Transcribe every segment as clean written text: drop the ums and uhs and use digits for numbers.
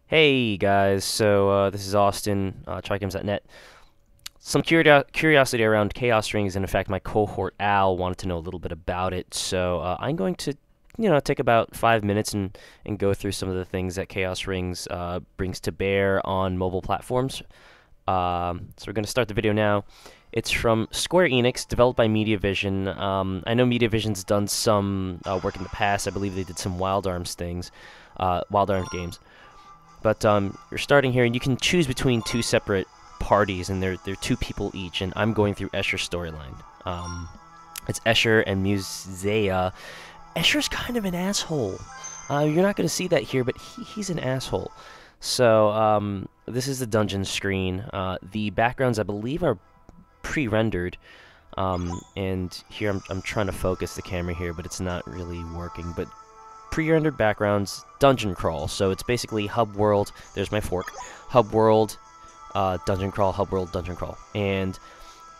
Hey guys, this is Austin, TryGames.net. Some curiosity around Chaos Rings, and in fact, my cohort Al wanted to know a little bit about it. So I'm going to, take about 5 minutes and go through some of the things that Chaos Rings brings to bear on mobile platforms. So we're going to start the video now. It's from Square Enix, developed by MediaVision. I know MediaVision's done some work in the past. I believe they did some Wild Arms things, Wild Arms games. But you're starting here, and you can choose between two separate parties, and they're two people each. And I'm going through Escher's storyline. It's Escher and Musea. Escher's kind of an asshole. You're not going to see that here, but he's an asshole. So this is the dungeon screen. The backgrounds, I believe, are pre-rendered. And here I'm trying to focus the camera here, but it's not really working. But pre-rendered backgrounds, dungeon crawl. So it's basically hub world. There's my fork. Hub world, dungeon crawl, hub world, dungeon crawl. And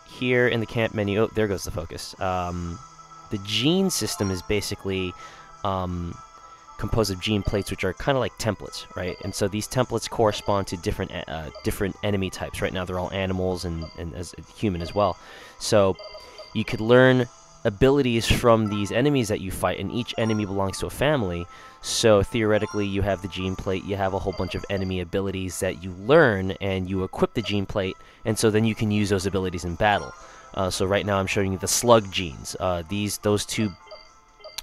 here in the camp menu, oh, there goes the focus. The gene system is basically composed of gene plates, which are kind of like templates, right? And so these templates correspond to different enemy types. Right now, they're all animals and as human as well. So you could learn abilities from these enemies that you fight, and each enemy belongs to a family. So theoretically, you have the gene plate, you have a whole bunch of enemy abilities that you learn, and you equip the gene plate, and so then you can use those abilities in battle. So right now I'm showing you the slug genes. Those two,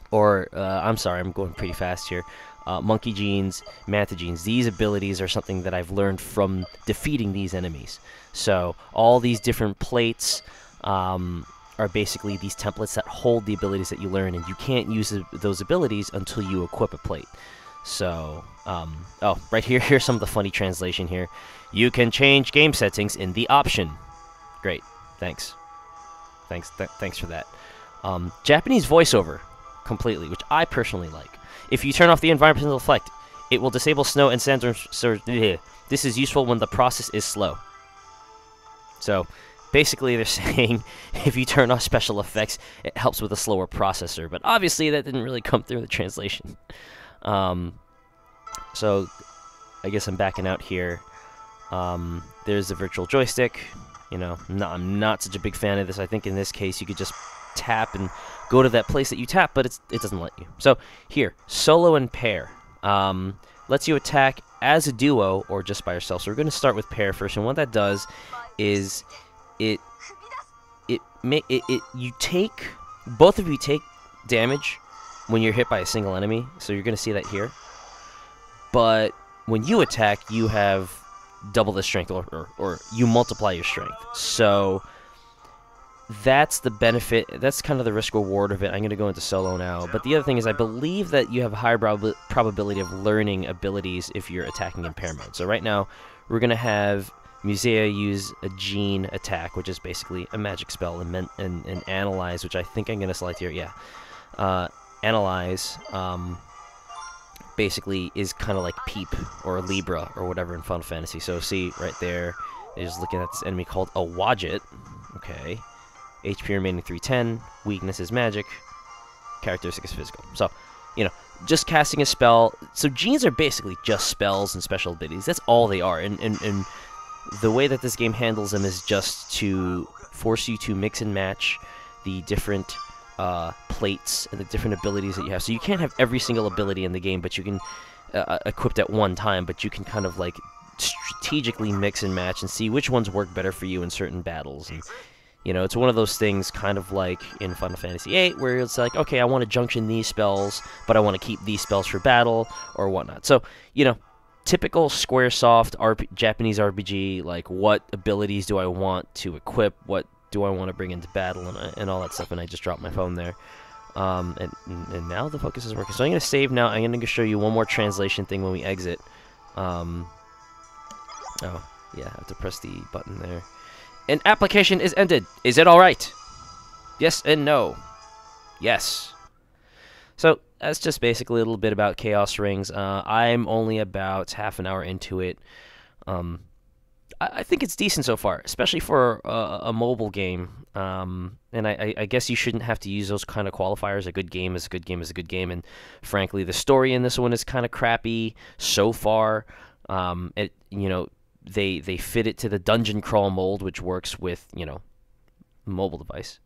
or I'm sorry, I'm going pretty fast here. Monkey genes, manta genes. These abilities are something that I've learned from defeating these enemies. So all these different plates are basically these templates that hold the abilities that you learn, and you can't use those abilities until you equip a plate. So, oh, right here, here's some of the funny translation here. You can change game settings in the option. Great, thanks. Thanks for that. Japanese voiceover, completely, which I personally like. If you turn off the environmental effect, it will disable snow and sandstorms. This is useful when the process is slow. So, basically, they're saying if you turn off special effects, it helps with a slower processor. But obviously, that didn't really come through the translation. So, I guess I'm backing out here. There's the virtual joystick. You know, I'm not such a big fan of this. I think in this case, you could just tap and go to that place that you tap, but it doesn't let you. So, here, solo and pair. Lets you attack as a duo or just by yourself. So, we're going to start with pair first. And what that does is both of you take damage when you're hit by a single enemy, so you're gonna see that here. But when you attack, you have double the strength, or you multiply your strength. So that's the benefit. That's kind of the risk reward of it. I'm gonna go into solo now. But the other thing is, I believe that you have a higher probability of learning abilities if you're attacking in pair mode. So right now, we're gonna have Musea use a gene attack, which is basically a magic spell, and analyze, which I think I'm going to select here. Yeah. Analyze basically is kind of like Peep or Libra or whatever in Final Fantasy. So see right there, they're just looking at this enemy called a Wadjet. Okay. HP remaining 310, weakness is magic, characteristic is physical. So, you know, just casting a spell. So genes are basically just spells and special abilities. That's all they are. And the way that this game handles them is just to force you to mix and match the different plates and the different abilities that you have. So you can't have every single ability in the game, but you can equipped at one time, but you can kind of like strategically mix and match and see which ones work better for you in certain battles. And you know, it's one of those things kind of like in Final Fantasy VIII, where it's like, okay, I want to junction these spells, but I want to keep these spells for battle or whatnot. So, you know, typical Squaresoft Japanese RPG, like what abilities do I want to equip, what do I want to bring into battle, and all that stuff, and I just dropped my phone there. And now the focus is working. So I'm going to save now. I'm going to show you one more translation thing when we exit. Oh, yeah, I have to press the button there. An application is ended. Is it alright? Yes and no. Yes. So that's just basically a little bit about Chaos Rings. I'm only about half an hour into it. I think it's decent so far, especially for a mobile game. And I guess you shouldn't have to use those kind of qualifiers. A good game is a good game is a good game. And frankly, the story in this one is kind of crappy so far. It they fit it to the dungeon crawl mold, which works with mobile device.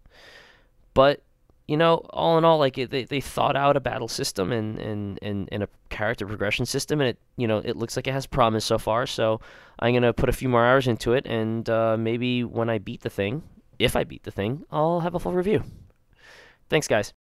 But all in all, like they thought out a battle system and a character progression system, and it looks like it has promise so far. So I'm gonna put a few more hours into it, and maybe when I beat the thing, if I beat the thing, I'll have a full review. Thanks, guys.